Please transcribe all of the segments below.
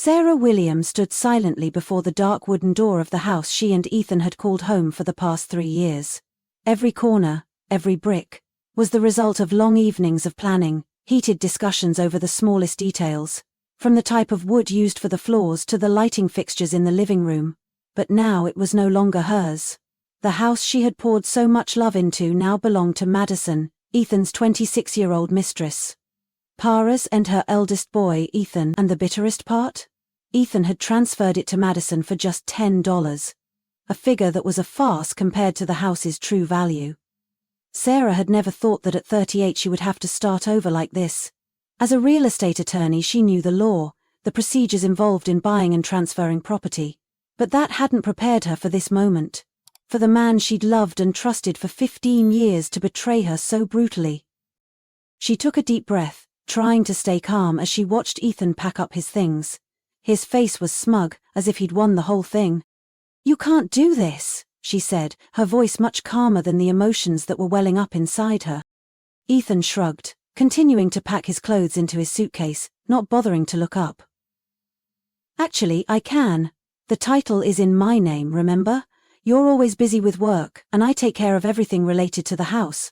Sarah Williams stood silently before the dark wooden door of the house she and Ethan had called home for the past 3 years. Every corner, every brick, was the result of long evenings of planning, heated discussions over the smallest details, from the type of wood used for the floors to the lighting fixtures in the living room. But now it was no longer hers. The house she had poured so much love into now belonged to Madison, Ethan's 26-year-old mistress. Paras and her eldest boy, Ethan, and the bitterest part? Ethan had transferred it to Madison for just $10, a figure that was a farce compared to the house's true value. Sarah had never thought that at 38 she would have to start over like this. As a real estate attorney, she knew the law, the procedures involved in buying and transferring property. But that hadn't prepared her for this moment. For the man she'd loved and trusted for 15 years to betray her so brutally. She took a deep breath, trying to stay calm as she watched Ethan pack up his things. His face was smug, as if he'd won the whole thing. "You can't do this," she said, her voice much calmer than the emotions that were welling up inside her. Ethan shrugged, continuing to pack his clothes into his suitcase, not bothering to look up. "Actually, I can. The title is in my name, remember? You're always busy with work, and I take care of everything related to the house."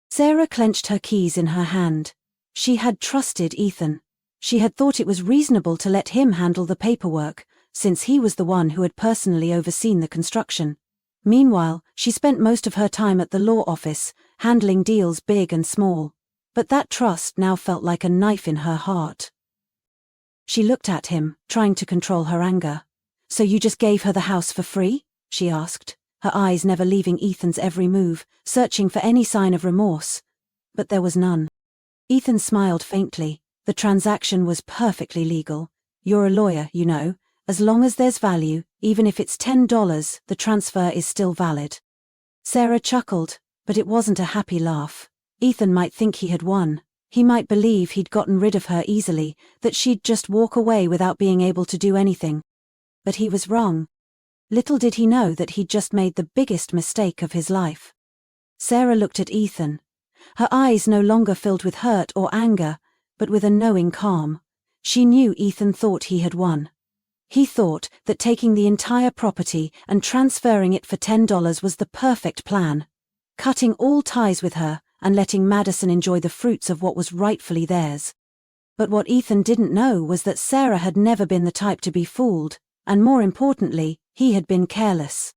Sarah clenched her keys in her hand. She had trusted Ethan. She had thought it was reasonable to let him handle the paperwork, since he was the one who had personally overseen the construction. Meanwhile, she spent most of her time at the law office, handling deals big and small. But that trust now felt like a knife in her heart. She looked at him, trying to control her anger. "So you just gave her the house for free?" she asked, her eyes never leaving Ethan's every move, searching for any sign of remorse. But there was none. Ethan smiled faintly. "The transaction was perfectly legal. You're a lawyer, you know. As long as there's value, even if it's $10, the transfer is still valid." Sarah chuckled, but it wasn't a happy laugh. Ethan might think he had won. He might believe he'd gotten rid of her easily, that she'd just walk away without being able to do anything. But he was wrong. Little did he know that he'd just made the biggest mistake of his life. Sarah looked at Ethan. Her eyes no longer filled with hurt or anger, but with a knowing calm. She knew Ethan thought he had won. He thought that taking the entire property and transferring it for $10 was the perfect plan. Cutting all ties with her and letting Madison enjoy the fruits of what was rightfully theirs. But what Ethan didn't know was that Sarah had never been the type to be fooled, and more importantly, he had been careless.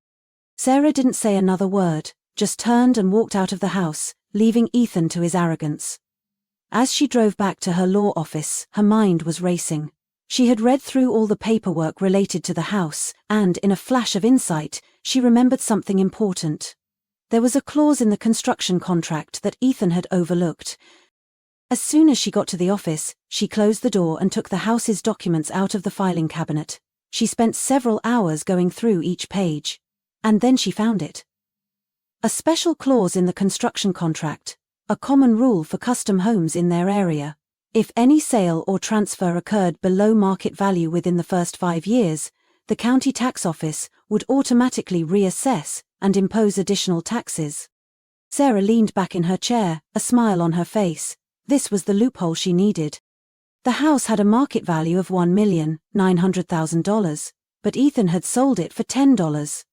Sarah didn't say another word, just turned and walked out of the house, leaving Ethan to his arrogance. As she drove back to her law office, her mind was racing. She had read through all the paperwork related to the house, and in a flash of insight, she remembered something important. There was a clause in the construction contract that Ethan had overlooked. As soon as she got to the office, she closed the door and took the house's documents out of the filing cabinet. She spent several hours going through each page. And then she found it. A special clause in the construction contract, a common rule for custom homes in their area. If any sale or transfer occurred below market value within the first 5 years, the county tax office would automatically reassess and impose additional taxes. Sarah leaned back in her chair, a smile on her face. This was the loophole she needed. The house had a market value of $1,900,000, but Ethan had sold it for $10.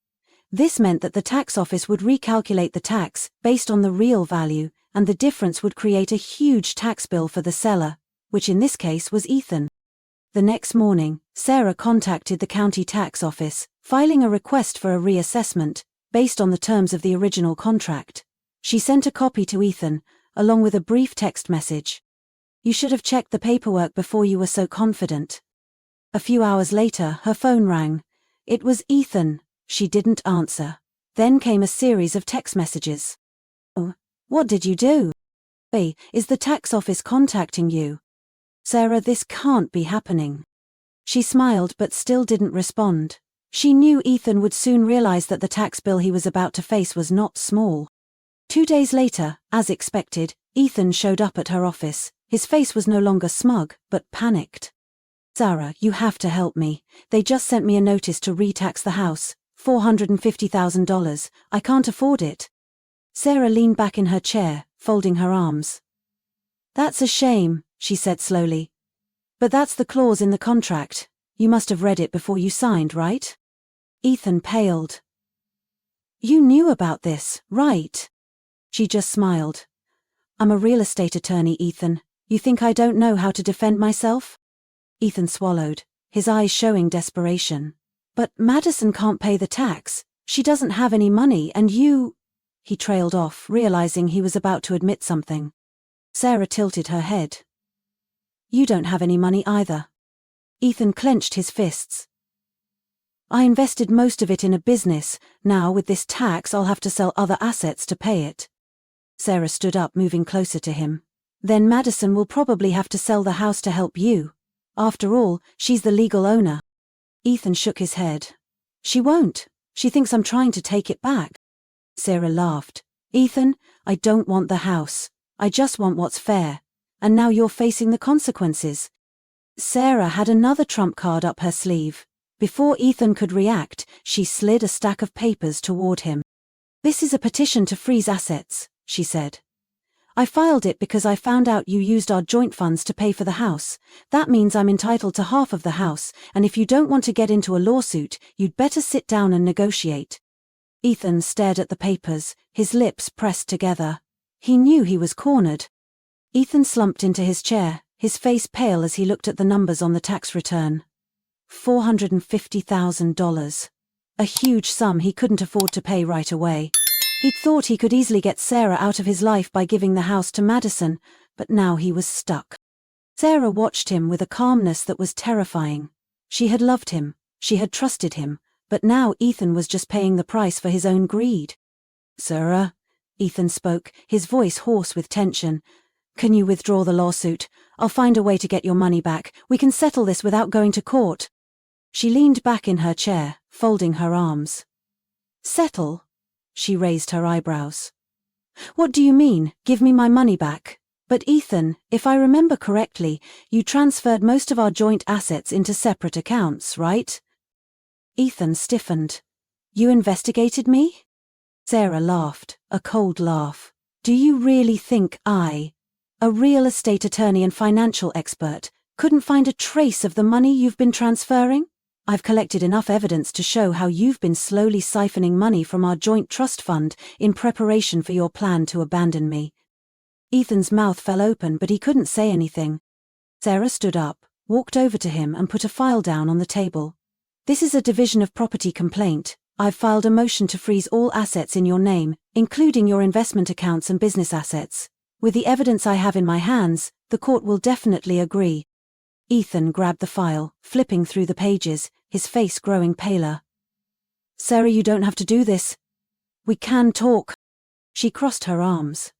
This meant that the tax office would recalculate the tax based on the real value, and the difference would create a huge tax bill for the seller, which in this case was Ethan. The next morning, Sarah contacted the county tax office, filing a request for a reassessment, based on the terms of the original contract. She sent a copy to Ethan, along with a brief text message. "You should have checked the paperwork before you were so confident." A few hours later, her phone rang. It was Ethan. She didn't answer. Then came a series of text messages. "Oh, what did you do? Hey, is the tax office contacting you? Sarah, this can't be happening." She smiled but still didn't respond. She knew Ethan would soon realize that the tax bill he was about to face was not small. 2 days later, as expected, Ethan showed up at her office. His face was no longer smug, but panicked. "Sarah, you have to help me. They just sent me a notice to re-tax the house, $450,000. I can't afford it." Sarah leaned back in her chair, folding her arms. "That's a shame," she said slowly. "But that's the clause in the contract. You must have read it before you signed, right? Ethan paled. You knew about this, right? She just smiled. I'm a real estate attorney, Ethan. You think I don't know how to defend myself? Ethan swallowed, his eyes showing desperation. But Madison can't pay the tax. She doesn't have any money and you… He trailed off, realizing he was about to admit something. Sarah tilted her head. You don't have any money either. Ethan clenched his fists. I invested most of it in a business. Now with this tax I'll have to sell other assets to pay it. Sarah stood up, moving closer to him. Then Madison will probably have to sell the house to help you. After all, she's the legal owner. Ethan shook his head. She won't. She thinks I'm trying to take it back. Sarah laughed. Ethan, I don't want the house. I just want what's fair. And now you're facing the consequences. Sarah had another trump card up her sleeve. Before Ethan could react, she slid a stack of papers toward him. This is a petition to freeze assets, she said. I filed it because I found out you used our joint funds to pay for the house. That means I'm entitled to half of the house, and if you don't want to get into a lawsuit, you'd better sit down and negotiate. Ethan stared at the papers, his lips pressed together. He knew he was cornered. Ethan slumped into his chair, his face pale as he looked at the numbers on the tax return. $450,000. A huge sum he couldn't afford to pay right away. He'd thought he could easily get Sarah out of his life by giving the house to Madison, but now he was stuck. Sarah watched him with a calmness that was terrifying. She had loved him, she had trusted him, but now Ethan was just paying the price for his own greed. Sarah, Ethan spoke, his voice hoarse with tension. Can you withdraw the lawsuit? I'll find a way to get your money back. We can settle this without going to court. She leaned back in her chair, folding her arms. Settle? She raised her eyebrows. What do you mean, give me my money back? But Ethan, if I remember correctly, you transferred most of our joint assets into separate accounts, right? Ethan stiffened. You investigated me? Sarah laughed, a cold laugh. Do you really think I, a real estate attorney and financial expert, couldn't find a trace of the money you've been transferring? I've collected enough evidence to show how you've been slowly siphoning money from our joint trust fund in preparation for your plan to abandon me. Ethan's mouth fell open, but he couldn't say anything. Sarah stood up, walked over to him and put a file down on the table. This is a division of property complaint. I've filed a motion to freeze all assets in your name, including your investment accounts and business assets. With the evidence I have in my hands, the court will definitely agree. Ethan grabbed the file, flipping through the pages, his face growing paler. Sarah, you don't have to do this. We can talk. She crossed her arms.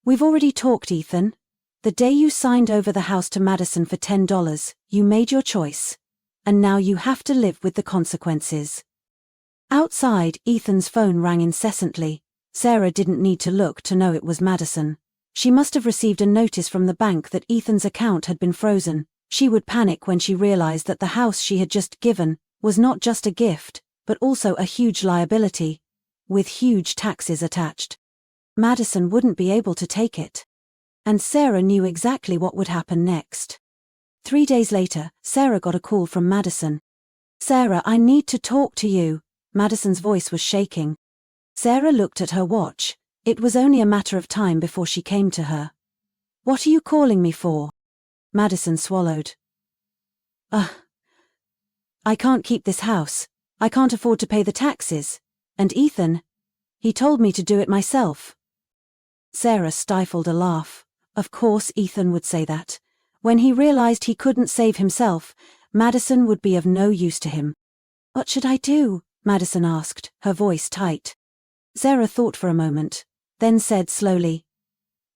We've already talked, Ethan. The day you signed over the house to Madison for $10, you made your choice. And now you have to live with the consequences. Outside, Ethan's phone rang incessantly. Sarah didn't need to look to know it was Madison. She must have received a notice from the bank that Ethan's account had been frozen. She would panic when she realized that the house she had just given was not just a gift, but also a huge liability, with huge taxes attached. Madison wouldn't be able to take it. And Sarah knew exactly what would happen next. 3 days later, Sarah got a call from Madison. Sarah, I need to talk to you. Madison's voice was shaking. Sarah looked at her watch. It was only a matter of time before she came to her. What are you calling me for? Madison swallowed. I can't keep this house. I can't afford to pay the taxes. And Ethan, he told me to do it myself. Sarah stifled a laugh. Of course Ethan would say that. When he realized he couldn't save himself, Madison would be of no use to him. What should I do? Madison asked, her voice tight. Sarah thought for a moment, then said slowly,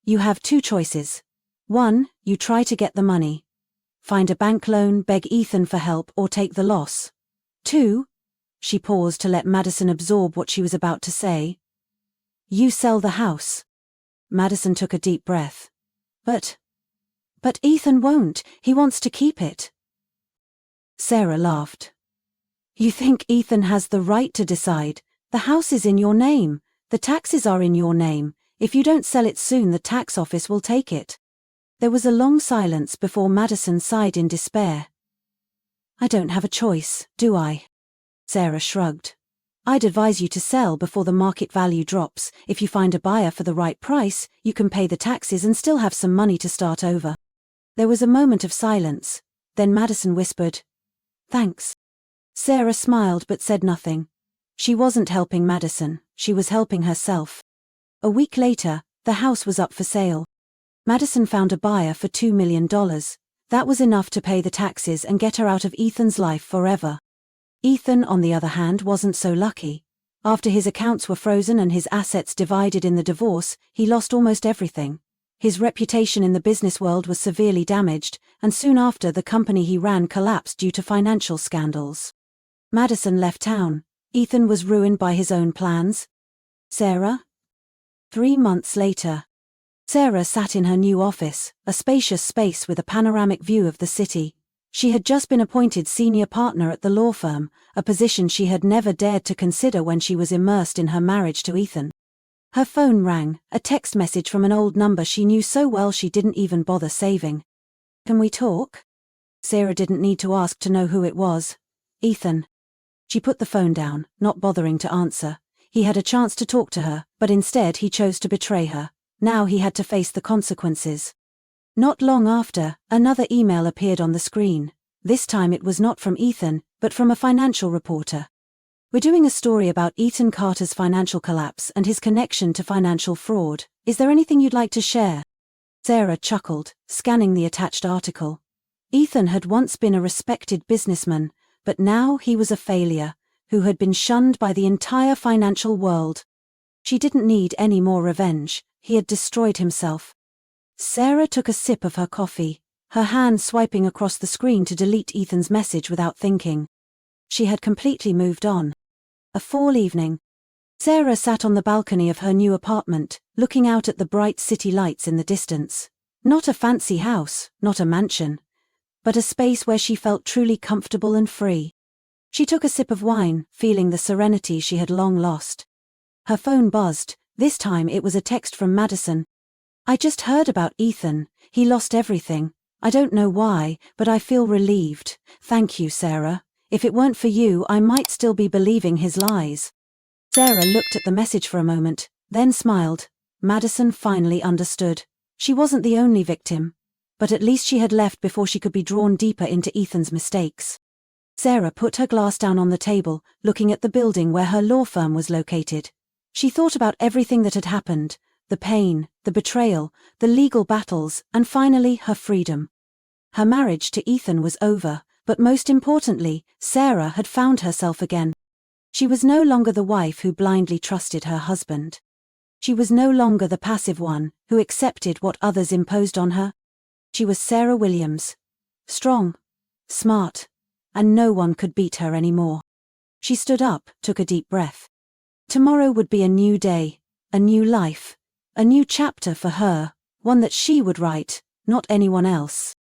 You have 2 choices. 1, you try to get the money. Find a bank loan, beg Ethan for help, or take the loss. 2, she paused to let Madison absorb what she was about to say. You sell the house. Madison took a deep breath. But Ethan won't. He wants to keep it. Sarah laughed. You think Ethan has the right to decide? The house is in your name. The taxes are in your name. If you don't sell it soon, the tax office will take it. There was a long silence before Madison sighed in despair. I don't have a choice, do I? Sarah shrugged. I'd advise you to sell before the market value drops. If you find a buyer for the right price, you can pay the taxes and still have some money to start over. There was a moment of silence. Then Madison whispered, "Thanks." Sarah smiled but said nothing. She wasn't helping Madison, she was helping herself. A week later, the house was up for sale. Madison found a buyer for $2 million. That was enough to pay the taxes and get her out of Ethan's life forever. Ethan, on the other hand, wasn't so lucky. After his accounts were frozen and his assets divided in the divorce, he lost almost everything. His reputation in the business world was severely damaged, and soon after the company he ran collapsed due to financial scandals. Madison left town. Ethan was ruined by his own plans. Sarah? 3 months later. Sarah sat in her new office, a spacious space with a panoramic view of the city. She had just been appointed senior partner at the law firm, a position she had never dared to consider when she was immersed in her marriage to Ethan. Her phone rang, a text message from an old number she knew so well she didn't even bother saving. "Can we talk?" Sarah didn't need to ask to know who it was. "Ethan." She put the phone down, not bothering to answer. He had a chance to talk to her, but instead he chose to betray her. Now he had to face the consequences. Not long after, another email appeared on the screen. This time it was not from Ethan, but from a financial reporter. "We're doing a story about Ethan Carter's financial collapse and his connection to financial fraud. Is there anything you'd like to share?" Sarah chuckled, scanning the attached article. Ethan had once been a respected businessman, but now he was a failure, who had been shunned by the entire financial world. She didn't need any more revenge. He had destroyed himself. Sarah took a sip of her coffee, her hand swiping across the screen to delete Ethan's message without thinking. She had completely moved on. A fall evening. Sarah sat on the balcony of her new apartment, looking out at the bright city lights in the distance. Not a fancy house, not a mansion, but a space where she felt truly comfortable and free. She took a sip of wine, feeling the serenity she had long lost. Her phone buzzed. This time it was a text from Madison. "I just heard about Ethan. He lost everything. I don't know why, but I feel relieved. Thank you, Sarah. If it weren't for you, I might still be believing his lies." Sarah looked at the message for a moment, then smiled. Madison finally understood. She wasn't the only victim. But at least she had left before she could be drawn deeper into Ethan's mistakes. Sarah put her glass down on the table, looking at the building where her law firm was located. She thought about everything that had happened, the pain, the betrayal, the legal battles, and finally her freedom. Her marriage to Ethan was over, but most importantly, Sarah had found herself again. She was no longer the wife who blindly trusted her husband. She was no longer the passive one, who accepted what others imposed on her. She was Sarah Williams. Strong, smart, and no one could beat her anymore. She stood up, took a deep breath. Tomorrow would be a new day, a new life, a new chapter for her, one that she would write, not anyone else.